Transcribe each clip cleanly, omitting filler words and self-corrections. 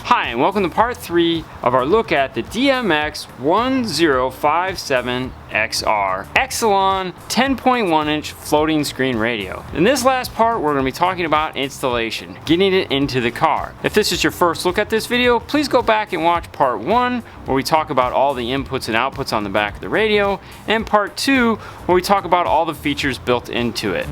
Hi, and welcome to part 3 of our look at the DMX1057XR Exelon 10.1 inch floating screen radio. In this last part, we're going to be talking about installation, getting it into the car. If this is your first look at this video, please go back and watch part 1, where we talk about all the inputs and outputs on the back of the radio, and part 2, where we talk about all the features built into it.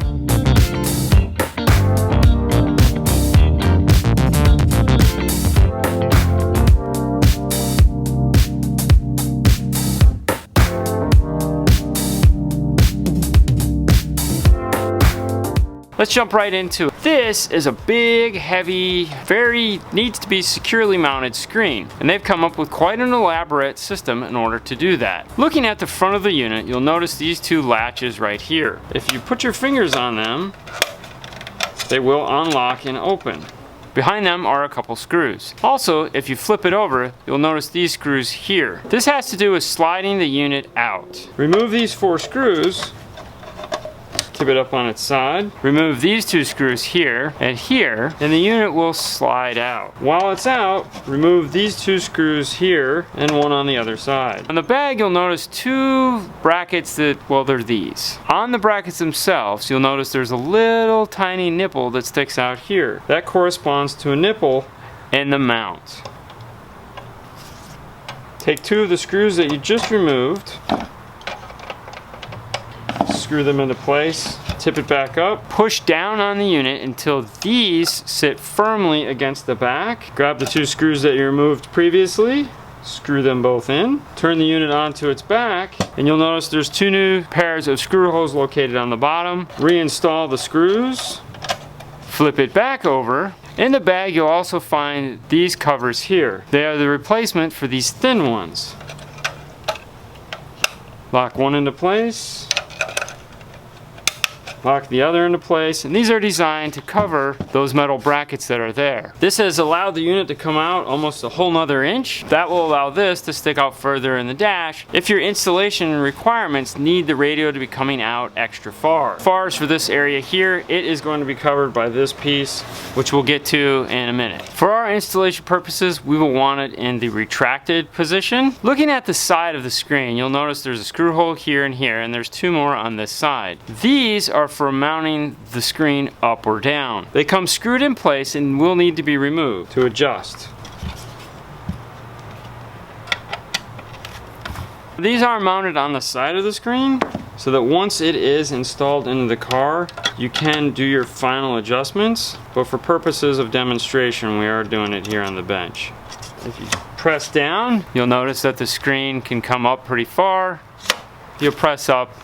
Let's jump right into it. This is a big, heavy, needs to be securely mounted screen, and they've come up with quite an elaborate system in order to do that. Looking at the front of the unit, you'll notice these two latches right here. If you put your fingers on them, they will unlock and open. Behind them are a couple screws. Also, if you flip it over, you'll notice these screws here. This has to do with sliding the unit out. Remove these 4 screws. Tip it up on its side. Remove these 2 screws here, and the unit will slide out. While it's out, remove these 2 screws here and one on the other side. On the bag, you'll notice 2 brackets that, well, they're these. On the brackets themselves, you'll notice there's a little tiny nipple that sticks out here. That corresponds to a nipple in the mount. Take 2 of the screws that you just removed, screw them into place, tip it back up, push down on the unit until these sit firmly against the back. Grab the 2 screws that you removed previously, screw them both in, turn the unit onto its back, and you'll notice there's 2 new pairs of screw holes located on the bottom. Reinstall the screws, flip it back over. In the bag, you'll also find these covers here. They are the replacement for these thin ones. Lock one into place, lock the other into place, and these are designed to cover those metal brackets that are there. This has allowed the unit to come out almost a whole nother inch. That will allow this to stick out further in the dash if your installation requirements need the radio to be coming out extra far. As far as for this area here, it is going to be covered by this piece, which we'll get to in a minute. For our installation purposes, we will want it in the retracted position. Looking at the side of the screen, you'll notice there's a screw hole here, and there's 2 more on this side. These are for mounting the screen up or down. They come screwed in place and will need to be removed to adjust. These are mounted on the side of the screen so that once it is installed into the car, you can do your final adjustments, but for purposes of demonstration, we are doing it here on the bench. If you press down, you'll notice that the screen can come up pretty far. If you press up,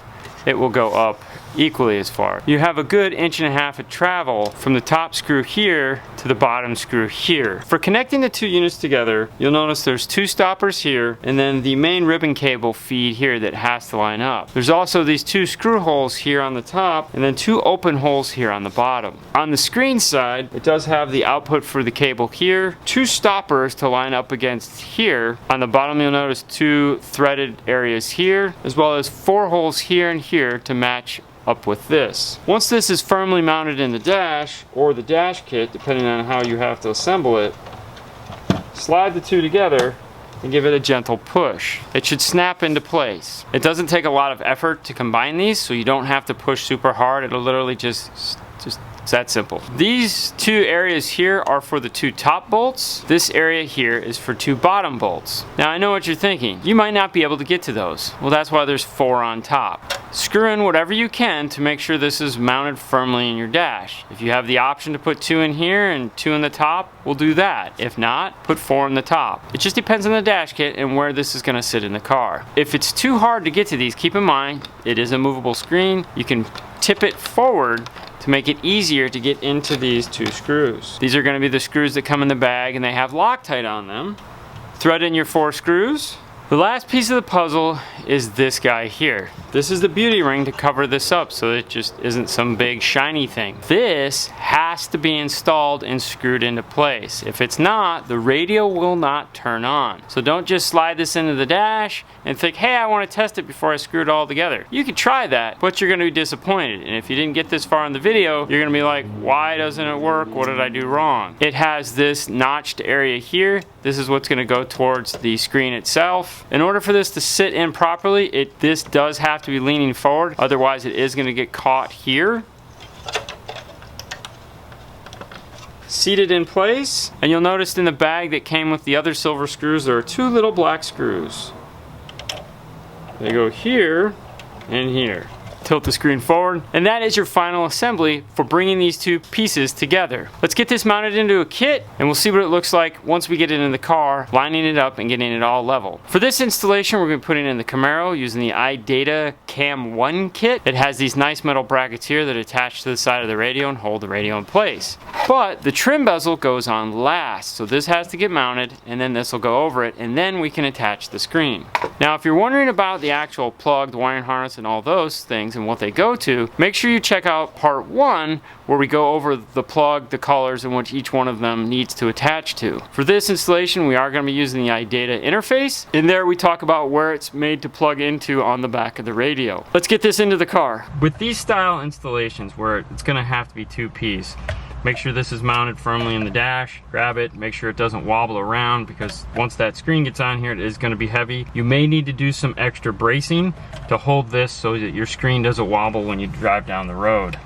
it will go up equally as far. You have a good 1.5 inches of travel from the top screw here to the bottom screw here. For connecting the 2 units together, you'll notice there's 2 stoppers here, and then the main ribbon cable feed here that has to line up. There's also these 2 screw holes here on the top, and then 2 open holes here on the bottom. On the screen side, it does have the output for the cable here, 2 stoppers to line up against here. On the bottom, you'll notice 2 threaded areas here, as well as 4 holes here and here to match up with this. Once this is firmly mounted in the dash, or the dash kit, depending on how you have to assemble it, slide the 2 together and give it a gentle push. It should snap into place. It doesn't take a lot of effort to combine these, so you don't have to push super hard. It'll literally just it's that simple. These 2 areas here are for the 2 top bolts. This area here is for 2 bottom bolts. Now I know what you're thinking. You might not be able to get to those. Well, that's why there's 4 on top. Screw in whatever you can to make sure this is mounted firmly in your dash. If you have the option to put 2 in here and 2 in the top, we'll do that. If not, put 4 in the top. It just depends on the dash kit and where this is going to sit in the car. If it's too hard to get to these, keep in mind it is a movable screen. You can tip it forward to make it easier to get into these 2 screws. These are going to be the screws that come in the bag, and they have Loctite on them. Thread in your 4 screws, The last piece of the puzzle is this guy here. This is the beauty ring to cover this up so it just isn't some big shiny thing. This has to be installed and screwed into place. If it's not, the radio will not turn on. So don't just slide this into the dash and think, hey, I want to test it before I screw it all together. You could try that, but you're going to be disappointed. And if you didn't get this far in the video, you're going to be like, why doesn't it work? What did I do wrong? It has this notched area here. This is what's going to go towards the screen itself. In order for this to sit in properly, this does have to be leaning forward. Otherwise, it is going to get caught here. Seated in place. And you'll notice in the bag that came with the other silver screws, there are 2 little black screws. They go here and here. Tilt the screen forward, and that is your final assembly for bringing these 2 pieces together. Let's get this mounted into a kit, and we'll see what it looks like once we get it in the car, lining it up and getting it all level. For this installation, we're going to put it in the Camaro using the iData Cam 1 kit. It has these nice metal brackets here that attach to the side of the radio and hold the radio in place. But the trim bezel goes on last, so this has to get mounted, and then this will go over it, and then we can attach the screen. Now, if you're wondering about the actual plug, the wiring harness, and all those things, and what they go to, make sure you check out part 1 where we go over the plug, the colors, and what each one of them needs to attach to. For this installation, we are going to be using the iData interface. In there, we talk about where it's made to plug into on the back of the radio. Let's get this into the car. With these style installations where it's going to have to be 2-piece, make sure this is mounted firmly in the dash, grab it, make sure it doesn't wobble around, because once that screen gets on here, it is going to be heavy. You may need to do some extra bracing to hold this so that your screen doesn't wobble when you drive down the road.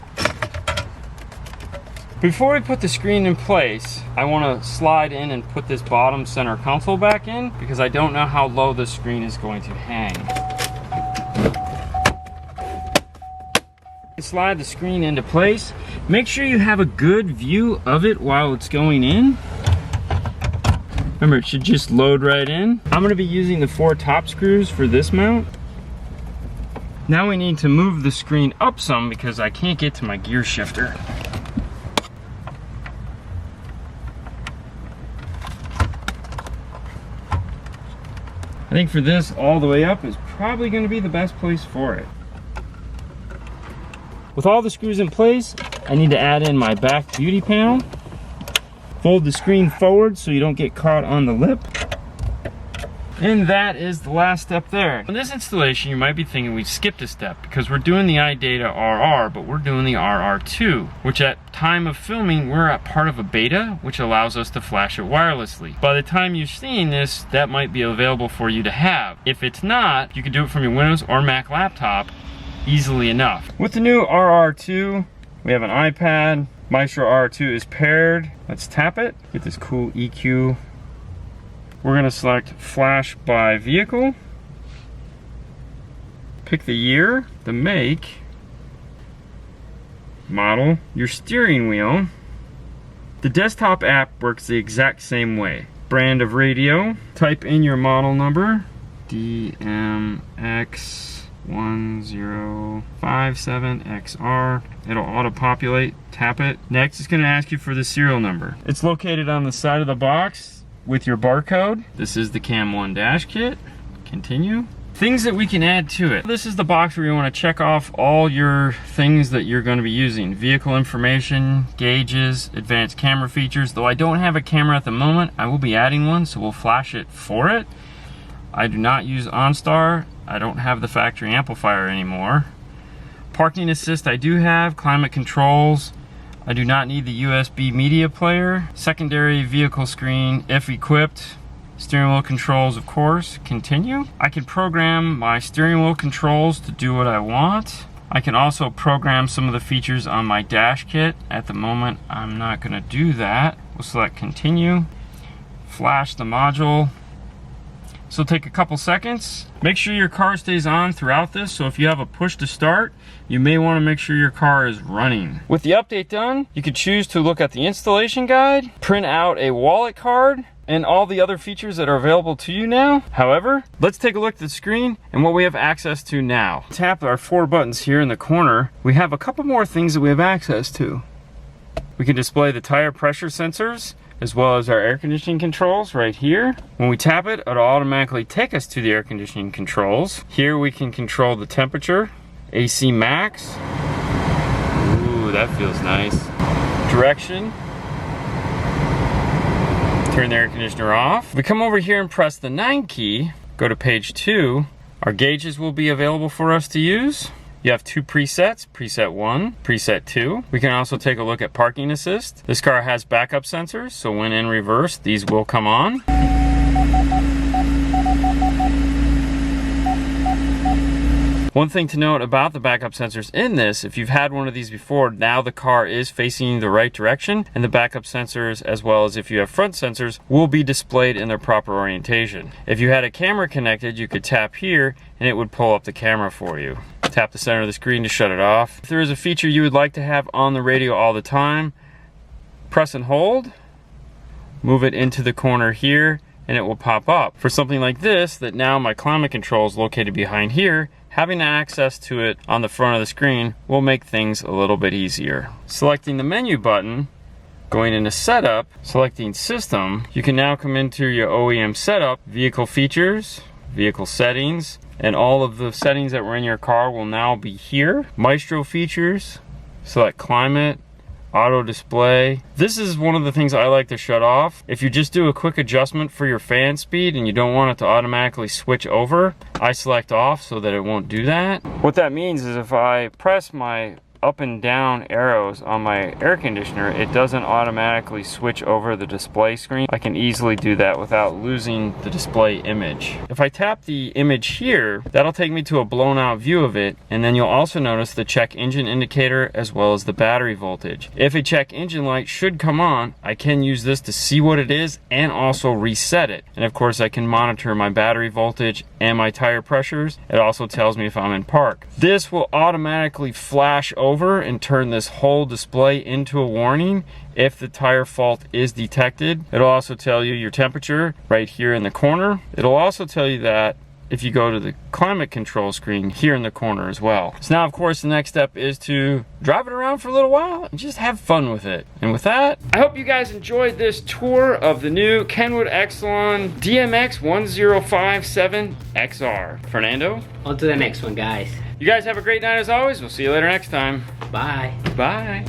Before we put the screen in place, I want to slide in and put this bottom center console back in, because I don't know how low the screen is going to hang. Slide the screen into place. Make sure you have a good view of it while it's going in. Remember, it should just load right in. I'm going to be using the 4 top screws for this mount. Now we need to move the screen up some because I can't get to my gear shifter. I think for this, all the way up is probably going to be the best place for it. With all the screws in place, I need to add in my back beauty panel. Fold the screen forward so you don't get caught on the lip. And that is the last step there. In this installation, you might be thinking we've skipped a step because we're doing the iData RR, but we're doing the RR2, which at time of filming, we're at part of a beta, which allows us to flash it wirelessly. By the time you're seeing this, that might be available for you to have. If it's not, you can do it from your Windows or Mac laptop easily enough. With the new RR2, we have an iPad. Maestro RR2 is paired. Let's tap it. Get this cool EQ. We're gonna select flash by vehicle. Pick the year, the make, model, your steering wheel. The desktop app works the exact same way. Brand of radio, type in your model number, DMX1057XR. It'll auto-populate, tap it. Next, it's gonna ask you for the serial number. It's located on the side of the box with your barcode. This is the Cam 1 dash kit. Continue. Things that we can add to it. This is the box where you want to check off all your things that you're going to be using. Vehicle information, gauges, advanced camera features. Though I don't have a camera at the moment, I will be adding one, so we'll flash it for it. I do not use OnStar. I don't have the factory amplifier anymore. Parking assist I do have, climate controls. I do not need the USB media player. Secondary vehicle screen if equipped. Steering wheel controls, of course. Continue. I can program my steering wheel controls to do what I want. I can also program some of the features on my dash kit. At the moment, I'm not gonna do that. We'll select continue. Flash the module. So it'll take a couple seconds. Make sure your car stays on throughout this, so if you have a push to start, you may want to make sure your car is running. With the update done, you could choose to look at the installation guide, print out a wallet card, and all the other features that are available to you now. However, let's take a look at the screen and what we have access to now. Tap our 4 buttons here in the corner. We have a couple more things that we have access to. We can display the tire pressure sensors, as well as our air conditioning controls right here. When we tap it, it'll automatically take us to the air conditioning controls. Here we can control the temperature, AC max. Ooh, that feels nice. Direction. Turn the air conditioner off. If we come over here and press the 9 key, go to page 2, our gauges will be available for us to use. You have 2 presets, preset 1, preset 2. We can also take a look at parking assist. This car has backup sensors, so when in reverse, these will come on. One thing to note about the backup sensors in this, if you've had one of these before, now the car is facing the right direction, and the backup sensors, as well as if you have front sensors, will be displayed in their proper orientation. If you had a camera connected, you could tap here and it would pull up the camera for you. Tap the center of the screen to shut it off. If there is a feature you would like to have on the radio all the time, press and hold, move it into the corner here, and it will pop up. For something like this, that now my climate control is located behind here, having access to it on the front of the screen will make things a little bit easier. Selecting the menu button, going into setup, selecting system, you can now come into your OEM setup, vehicle features, vehicle settings, and all of the settings that were in your car will now be here. Maestro features, select climate, auto display. This is one of the things I like to shut off. If you just do a quick adjustment for your fan speed and you don't want it to automatically switch over, I select off so that it won't do that. What that means is if I press my up and down arrows on my air conditioner, it doesn't automatically switch over the display screen. I can easily do that without losing the display image. If I tap the image here, that'll take me to a blown out view of it, and then you'll also notice the check engine indicator as well as the battery voltage. If a check engine light should come on, I can use this to see what it is and also reset it. And of course I can monitor my battery voltage and my tire pressures. It also tells me if I'm in park. This will automatically flash over and turn this whole display into a warning if the tire fault is detected. It'll also tell you your temperature right here in the corner. It'll also tell you that if you go to the climate control screen here in the corner as well. So now of course the next step is to drive it around for a little while and just have fun with it. And with that, I hope you guys enjoyed this tour of the new Kenwood DMX1057XR. Fernando? On to the next one, guys. You guys have a great night as always. We'll see you later next time. Bye. Bye.